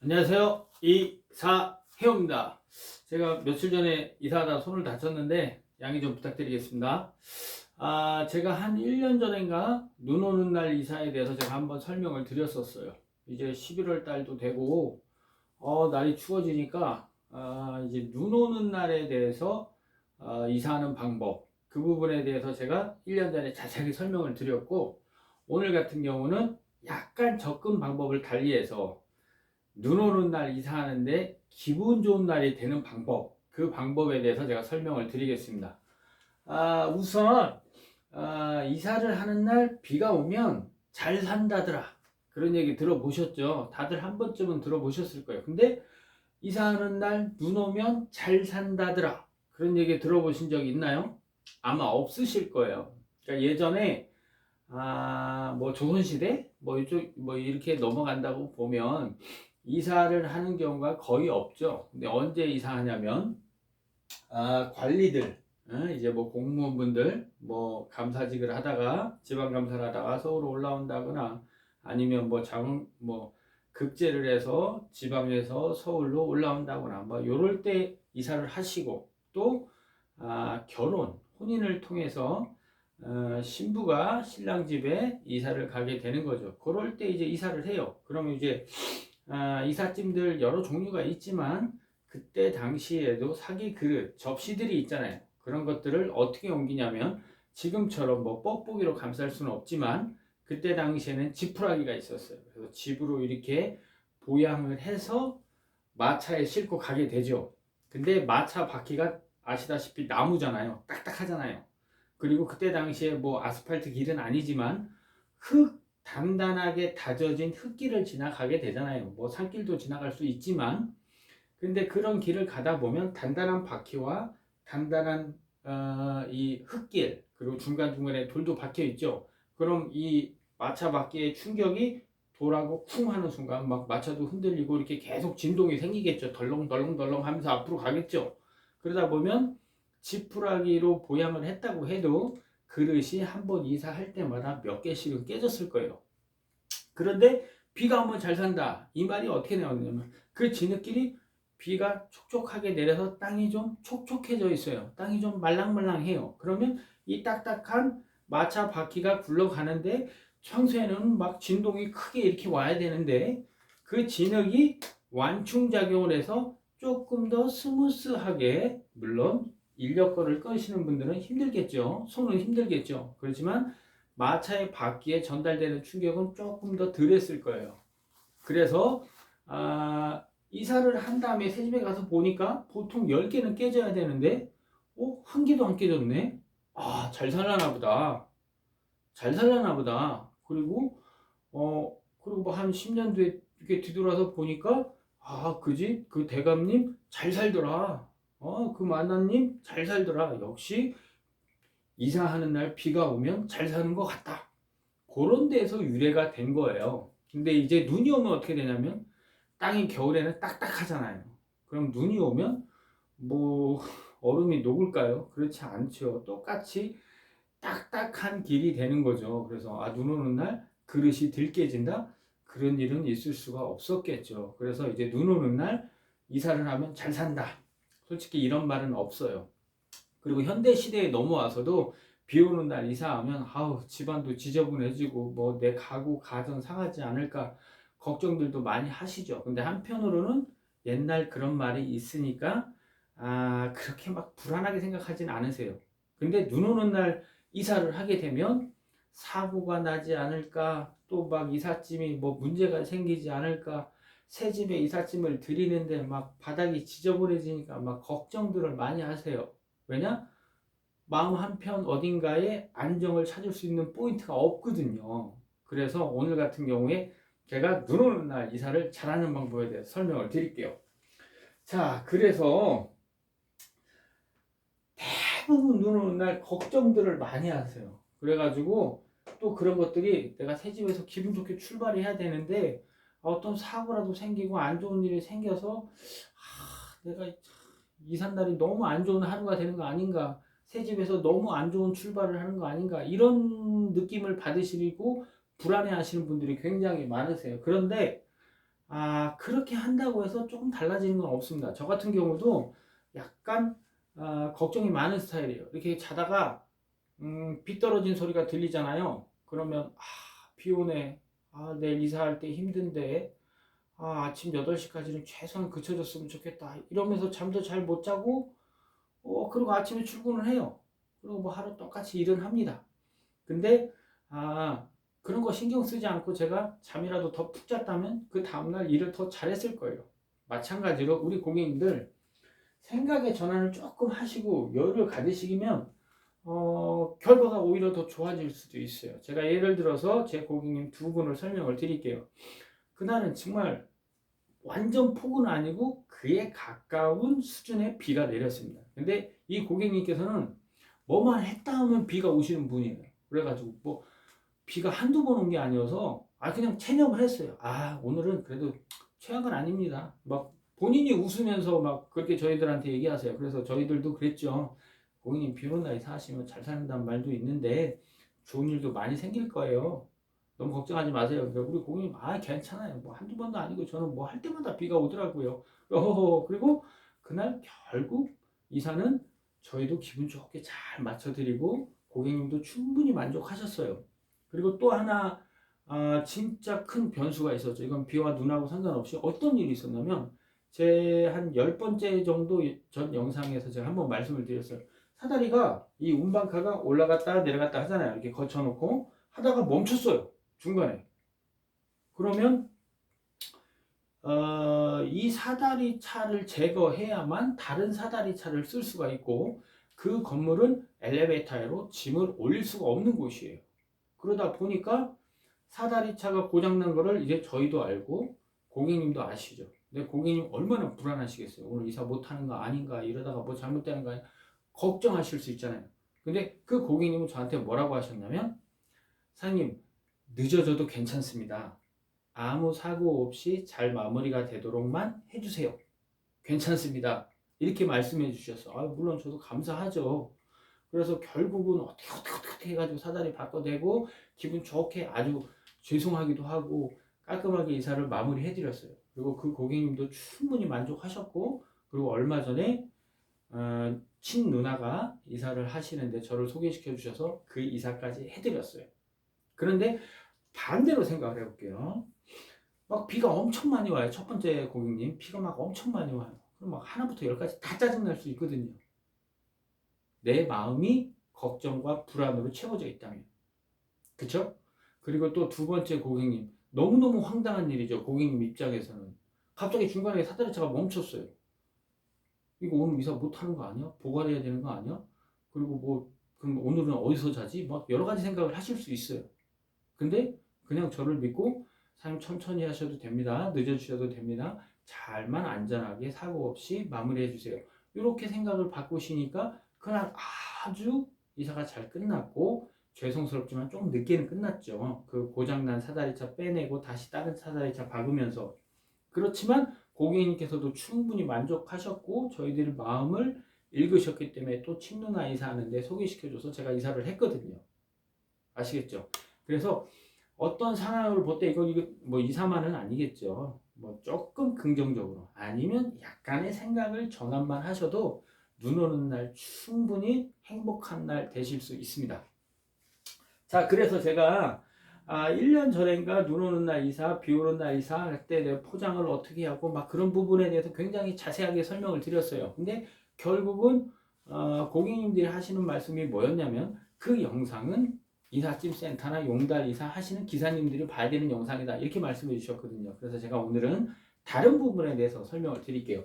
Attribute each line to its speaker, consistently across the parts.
Speaker 1: 안녕하세요. 이사해옵니다. 제가 며칠 전에 이사하다 손을 다쳤는데 양해 좀 부탁드리겠습니다. 제가 한 1년 전인가 눈 오는 날 이사에 대해서 제가 한번 설명을 드렸었어요. 이제 11월 달도 되고 날이 추워지니까 이제 눈 오는 날에 대해서 이사하는 방법 그 부분에 대해서 제가 1년 전에 자세히 설명을 드렸고, 오늘 같은 경우는 약간 접근 방법을 달리해서 눈 오는 날 이사하는데 기분 좋은 날이 되는 방법, 그 방법에 대해서 제가 설명을 드리겠습니다. 우선 이사를 하는 날 비가 오면 잘 산다더라, 그런 얘기 들어보셨죠? 다들 한 번쯤은 들어보셨을 거예요. 근데 이사하는 날 눈 오면 잘 산다더라, 그런 얘기 들어보신 적 있나요? 아마 없으실 거예요. 그러니까 예전에 뭐 조선시대 뭐 이쪽 뭐 이렇게 넘어간다고 보면 이사를 하는 경우가 거의 없죠. 근데 언제 이사하냐면 관리들, 이제 뭐 공무원분들 뭐 감사직을 하다가 지방 감사를 하다가 서울 올라온다거나, 아니면 뭐 급제를 해서 지방에서 서울로 올라온다거나 뭐 요럴 때 이사를 하시고, 또 결혼 혼인을 통해서 신부가 신랑 집에 이사를 가게 되는 거죠. 그럴 때 이제 이사를 해요. 그러면 이제 이삿짐들 여러 종류가 있지만, 그때 당시에도 사기 그릇, 접시들이 있잖아요. 그런 것들을 어떻게 옮기냐면, 지금처럼 뭐 뽁뽁이로 감쌀 수는 없지만 그때 당시에는 지푸라기가 있었어요. 그래서 집으로 이렇게 보양을 해서 마차에 싣고 가게 되죠. 근데 마차 바퀴가 아시다시피 나무잖아요. 딱딱하잖아요. 그리고 그때 당시에 뭐 아스팔트 길은 아니지만 단단하게 다져진 흙길을 지나가게 되잖아요. 뭐 산길도 지나갈 수 있지만, 근데 그런 길을 가다 보면 단단한 바퀴와 단단한 이 흙길, 그리고 중간중간에 돌도 박혀 있죠. 그럼 이 마차 바퀴의 충격이 돌하고 쿵 하는 순간 막 마차도 흔들리고 이렇게 계속 진동이 생기겠죠. 덜렁덜렁덜렁 하면서 앞으로 가겠죠. 그러다 보면 지푸라기로 보양을 했다고 해도 그릇이 한 번 이사할 때마다 몇 개씩은 깨졌을 거예요. 그런데 비가 오면 잘 산다, 이 말이 어떻게 나오냐면, 그 지느끼리 비가 촉촉하게 내려서 땅이 좀 촉촉해져 있어요. 땅이 좀 말랑말랑해요. 그러면 이 딱딱한 마차 바퀴가 굴러가는데, 평소에는 막 진동이 크게 이렇게 와야 되는데, 그 진흙이 완충작용을 해서 조금 더 스무스하게, 물론 인력거를 끄시는 분들은 힘들겠죠. 손은 힘들겠죠. 그렇지만 마차의 바퀴에 전달되는 충격은 조금 더 덜했을 거예요. 그래서 이사를 한 다음에 새 집에 가서 보니까 보통 10개는 깨져야 되는데 한 개도 안 깨졌네. 잘 살라나 보다. 잘 살라나 보다. 그리고 뭐 한 10년 뒤에 이렇게 뒤돌아서 보니까 그지? 그 대감님 잘 살더라. 그 만화님 잘 살더라. 역시 이사하는 날 비가 오면 잘 사는 것 같다. 그런 데서 유래가 된 거예요. 근데 이제 눈이 오면 어떻게 되냐면, 땅이 겨울에는 딱딱하잖아요. 그럼 눈이 오면 뭐 얼음이 녹을까요? 그렇지 않죠. 똑같이 딱딱한 길이 되는 거죠. 그래서 눈 오는 날 그릇이 들깨진다? 그런 일은 있을 수가 없었겠죠. 그래서 이제 눈 오는 날 이사를 하면 잘 산다, 솔직히 이런 말은 없어요. 그리고 현대 시대에 넘어와서도 비 오는 날 이사하면 집안도 지저분해지고 뭐 내 가구 가전 상하지 않을까 걱정들도 많이 하시죠. 근데 한편으로는 옛날 그런 말이 있으니까 그렇게 막 불안하게 생각하진 않으세요. 근데 눈 오는 날 이사를 하게 되면 사고가 나지 않을까, 또 막 이삿짐이 뭐 문제가 생기지 않을까, 새 집에 이삿짐을 드리는데 막 바닥이 지저분해지니까 막 걱정들을 많이 하세요. 왜냐? 마음 한편 어딘가에 안정을 찾을 수 있는 포인트가 없거든요. 그래서 오늘 같은 경우에 제가 눈 오는 날 이사를 잘하는 방법에 대해서 설명을 드릴게요. 자, 그래서 대부분 눈 오는 날 걱정들을 많이 하세요. 그래가지고 또 그런 것들이, 내가 새 집에서 기분 좋게 출발해야 되는데 어떤 사고라도 생기고 안 좋은 일이 생겨서 내가 이삿 날이 너무 안 좋은 하루가 되는 거 아닌가, 새 집에서 너무 안 좋은 출발을 하는 거 아닌가, 이런 느낌을 받으시고 불안해 하시는 분들이 굉장히 많으세요. 그런데 그렇게 한다고 해서 조금 달라지는 건 없습니다. 저 같은 경우도 약간 걱정이 많은 스타일이에요. 이렇게 자다가 비 떨어진 소리가 들리잖아요. 그러면 비 오네. 내일 이사할 때 힘든데. 아침 8시까지는 최소한 그쳐줬으면 좋겠다. 이러면서 잠도 잘 못 자고 그리고 아침에 출근을 해요. 그리고 뭐 하루 똑같이 일은 합니다. 근데 그런 거 신경 쓰지 않고 제가 잠이라도 더 푹 잤다면 그 다음날 일을 더 잘했을 거예요. 마찬가지로 우리 고객님들 생각의 전환을 조금 하시고 여유를 가지시면 결과가 오히려 더 좋아질 수도 있어요. 제가 예를 들어서 제 고객님 두 분을 설명을 드릴게요. 그날은 정말 완전 폭우는 아니고 그에 가까운 수준의 비가 내렸습니다. 근데 이 고객님께서는 뭐만 했다 하면 비가 오시는 분이에요. 그래가지고 뭐 비가 한두 번 온 게 아니어서 그냥 체념을 했어요. 오늘은 그래도 최악은 아닙니다. 막 본인이 웃으면서 막 그렇게 저희들한테 얘기하세요. 그래서 저희들도 그랬죠. 고객님 비 오는 날 이사하시면 잘 사는다는 말도 있는데 좋은 일도 많이 생길 거예요. 너무 걱정하지 마세요. 그러니까 우리 고객님 괜찮아요. 뭐 한두 번도 아니고 저는 뭐 할 때마다 비가 오더라고요. 그리고 그날 결국 이사는 저희도 기분 좋게 잘 맞춰드리고 고객님도 충분히 만족하셨어요. 그리고 또 하나 진짜 큰 변수가 있었죠. 이건 비와 눈하고 상관없이 어떤 일이 있었냐면 제 한 10번째 정도 전 영상에서 제가 한번 말씀을 드렸어요. 사다리가 이 운반카가 올라갔다 내려갔다 하잖아요. 이렇게 거쳐놓고 하다가 멈췄어요. 중간에. 그러면 이 사다리 차를 제거해야만 다른 사다리 차를 쓸 수가 있고 그 건물은 엘리베이터로 짐을 올릴 수가 없는 곳이에요. 그러다 보니까 사다리 차가 고장난 거를 이제 저희도 알고 고객님도 아시죠. 근데 고객님 얼마나 불안하시겠어요. 오늘 이사 못하는 거 아닌가 이러다가 뭐 잘못되는 거 아닌가 걱정하실 수 있잖아요. 근데 그 고객님은 저한테 뭐라고 하셨냐면 사장님 늦어져도 괜찮습니다. 아무 사고 없이 잘 마무리가 되도록만 해주세요. 괜찮습니다. 이렇게 말씀해 주셨어. 물론 저도 감사하죠. 그래서 결국은 어떻게 해가지고 사다리 바꿔대고 기분 좋게 아주 죄송하기도 하고 깔끔하게 이사를 마무리해 드렸어요. 그리고 그 고객님도 충분히 만족하셨고 그리고 얼마 전에 친누나가 이사를 하시는데 저를 소개시켜 주셔서 그 이사까지 해드렸어요. 그런데 반대로 생각을 해볼게요. 막 비가 엄청 많이 와요. 첫 번째 고객님 비가 막 엄청 많이 와요. 그럼 막 하나부터 열까지 다 짜증날 수 있거든요. 내 마음이 걱정과 불안으로 채워져 있다면. 그쵸? 그리고 또 두 번째 고객님 너무너무 황당한 일이죠. 고객님 입장에서는 갑자기 중간에 사다리차가 멈췄어요. 이거 오늘 이사 못하는 거 아니야? 보관해야 되는 거 아니야? 그리고 뭐 그럼 오늘은 어디서 자지? 막 여러 가지 생각을 하실 수 있어요. 근데 그냥 저를 믿고 사장님 천천히 하셔도 됩니다. 늦어주셔도 됩니다. 잘만 안전하게 사고 없이 마무리해 주세요. 이렇게 생각을 바꾸시니까 그날 아주 이사가 잘 끝났고 죄송스럽지만 조금 늦게는 끝났죠. 그 고장난 사다리차 빼내고 다시 다른 사다리차 박으면서 그렇지만 고객님께서도 충분히 만족하셨고 저희들 마음을 읽으셨기 때문에 또 친누나 이사하는데 소개시켜줘서 제가 이사를 했거든요. 아시겠죠? 그래서 어떤 상황을 볼 때 이거 뭐 2, 3만은 아니겠죠. 뭐 조금 긍정적으로 아니면 약간의 생각을 전환만 하셔도 눈 오는 날 충분히 행복한 날 되실 수 있습니다. 자, 그래서 제가 1년 전인가 눈 오는 날 이사, 비 오는 날 이사 할 때 내가 포장을 어떻게 하고 막 그런 부분에 대해서 굉장히 자세하게 설명을 드렸어요. 근데 결국은 고객님들이 하시는 말씀이 뭐였냐면 그 영상은 이삿짐 센터나 용달 이사 하시는 기사님들이 봐야 되는 영상이다. 이렇게 말씀해 주셨거든요. 그래서 제가 오늘은 다른 부분에 대해서 설명을 드릴게요.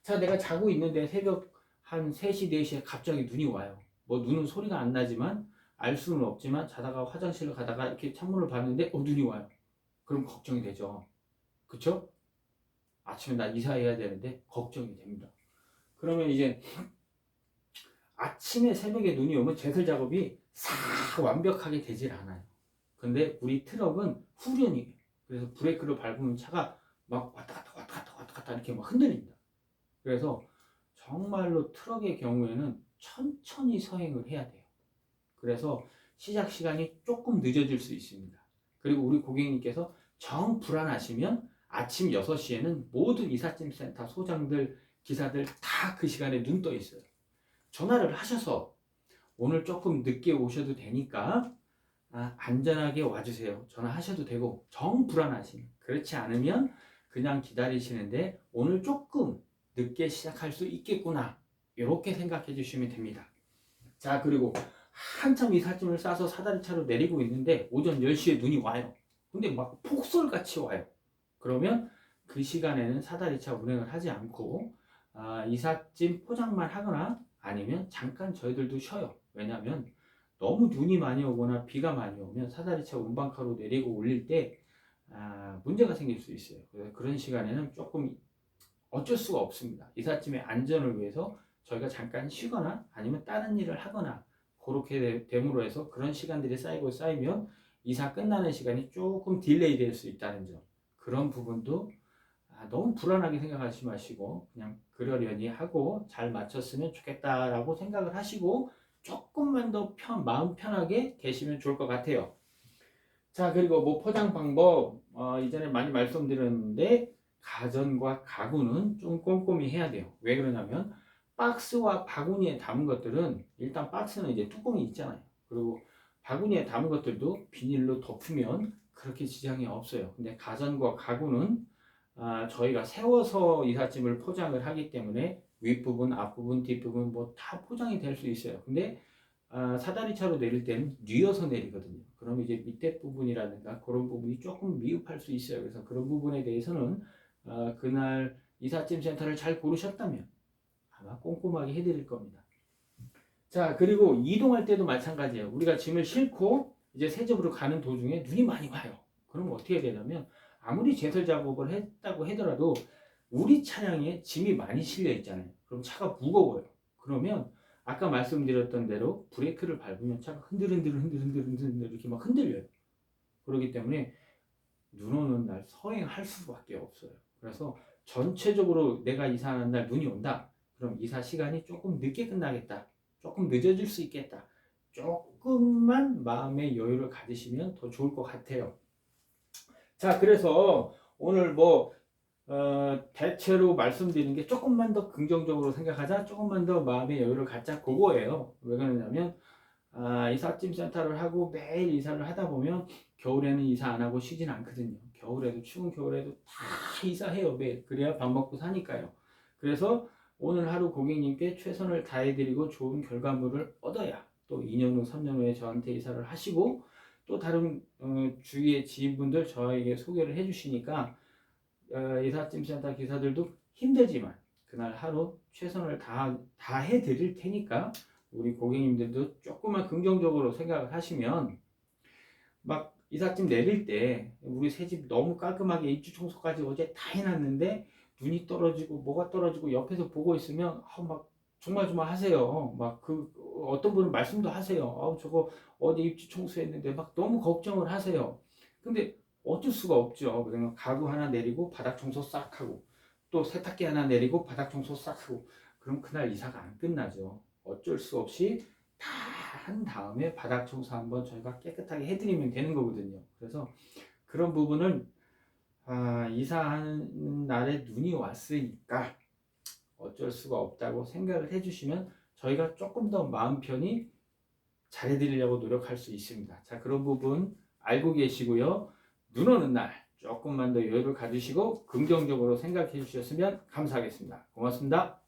Speaker 1: 자, 내가 자고 있는데 새벽 한 3시, 4시에 갑자기 눈이 와요. 뭐 눈은 소리가 안 나지만 알 수는 없지만 자다가 화장실을 가다가 이렇게 창문을 봤는데 눈이 와요. 그럼 걱정이 되죠. 그쵸? 아침에 나 이사해야 되는데 걱정이 됩니다. 그러면 이제 아침에 새벽에 눈이 오면 제설 작업이 싹 완벽하게 되질 않아요. 근데 우리 트럭은 후륜이에요. 그래서 브레이크를 밟으면 차가 막 왔다 갔다 왔다 갔다 왔다 갔다 이렇게 막 흔들립니다. 그래서 정말로 트럭의 경우에는 천천히 서행을 해야 돼요. 그래서 시작 시간이 조금 늦어질 수 있습니다. 그리고 우리 고객님께서 정 불안하시면 아침 6시에는 모든 이삿짐 센터 소장들, 기사들 다 그 시간에 눈 떠 있어요. 전화를 하셔서 오늘 조금 늦게 오셔도 되니까 안전하게 와주세요. 전화하셔도 되고, 정 불안하시면, 그렇지 않으면 그냥 기다리시는데 오늘 조금 늦게 시작할 수 있겠구나, 이렇게 생각해 주시면 됩니다. 자, 그리고 한참 이삿짐을 싸서 사다리차로 내리고 있는데 오전 10시에 눈이 와요. 근데 막 폭설같이 와요. 그러면 그 시간에는 사다리차 운행을 하지 않고 이삿짐 포장만 하거나 아니면 잠깐 저희들도 쉬어요. 왜냐하면 너무 눈이 많이 오거나 비가 많이 오면 사다리차 운반카로 내리고 올릴 때 문제가 생길 수 있어요. 그래서 그런 시간에는 조금 어쩔 수가 없습니다. 이삿짐의 안전을 위해서 저희가 잠깐 쉬거나 아니면 다른 일을 하거나 그렇게 됨으로 해서 그런 시간들이 쌓이면 이사 끝나는 시간이 조금 딜레이 될 수 있다는 점, 그런 부분도 너무 불안하게 생각하지 마시고 그냥 그러려니 하고 잘 맞췄으면 좋겠다라고 생각을 하시고 조금만 더 마음 편하게 계시면 좋을 것 같아요. 자, 그리고 뭐 포장 방법 이전에 많이 말씀드렸는데 가전과 가구는 좀 꼼꼼히 해야 돼요. 왜 그러냐면 박스와 바구니에 담은 것들은 일단 박스는 이제 뚜껑이 있잖아요. 그리고 바구니에 담은 것들도 비닐로 덮으면 그렇게 지장이 없어요. 근데 가전과 가구는 저희가 세워서 이삿짐을 포장을 하기 때문에 윗부분, 앞부분, 뒷부분 뭐 다 포장이 될 수 있어요. 근데 사다리차로 내릴 때는 뉘어서 내리거든요. 그럼 이제 밑에 부분이라든가 그런 부분이 조금 미흡할 수 있어요. 그래서 그런 부분에 대해서는 그날 이삿짐 센터를 잘 고르셨다면 아마 꼼꼼하게 해드릴 겁니다. 자, 그리고 이동할 때도 마찬가지예요. 우리가 짐을 싣고 이제 새 집으로 가는 도중에 눈이 많이 와요. 그럼 어떻게 해야 되냐면 아무리 제설 작업을 했다고 하더라도 우리 차량에 짐이 많이 실려 있잖아요. 그럼 차가 무거워요. 그러면 아까 말씀드렸던 대로 브레이크를 밟으면 차가 흔들흔들 이렇게 막 흔들려요. 그렇기 때문에 눈 오는 날 서행할 수밖에 없어요. 그래서 전체적으로 내가 이사하는 날 눈이 온다. 그럼 이사 시간이 조금 늦게 끝나겠다. 조금 늦어질 수 있겠다. 조금만 마음의 여유를 가지시면 더 좋을 것 같아요. 자, 그래서 오늘 대체로 말씀드리는 게 조금만 더 긍정적으로 생각하자, 조금만 더 마음의 여유를 갖자, 그거예요. 왜 그러냐면 이삿짐 센터를 하고 매일 이사를 하다 보면 겨울에는 이사 안 하고 쉬진 않거든요. 겨울에도, 추운 겨울에도 다 이사해요, 매일. 그래야 밥 먹고 사니까요. 그래서 오늘 하루 고객님께 최선을 다해드리고 좋은 결과물을 얻어야 또 2년 후, 3년 후에 저한테 이사를 하시고 또 다른 주위의 지인분들 저에게 소개를 해주시니까 이삿짐 센터 기사들도 힘들지만 그날 하루 최선을 다해 드릴 테니까 우리 고객님들도 조금만 긍정적으로 생각을 하시면 막 이삿짐 내릴 때 우리 새집 너무 깔끔하게 입주 청소까지 어제 다 해놨는데 눈이 떨어지고 뭐가 떨어지고 옆에서 보고 있으면 막 조마조마하세요. 막 어떤 분은 말씀도 하세요. 저거 어제 입주 청소했는데 막 너무 걱정을 하세요. 근데 어쩔 수가 없죠. 그러면 가구 하나 내리고 바닥 청소 싹 하고 또 세탁기 하나 내리고 바닥 청소 싹 하고 그럼 그날 이사가 안 끝나죠. 어쩔 수 없이 다 한 다음에 바닥 청소 한번 저희가 깨끗하게 해드리면 되는 거거든요. 그래서 그런 부분을 이사하는 날에 눈이 왔으니까 어쩔 수가 없다고 생각을 해주시면 저희가 조금 더 마음 편히 잘해드리려고 노력할 수 있습니다. 자, 그런 부분 알고 계시고요. 눈 오는 날 조금만 더 여유를 가지시고 긍정적으로 생각해 주셨으면 감사하겠습니다. 고맙습니다.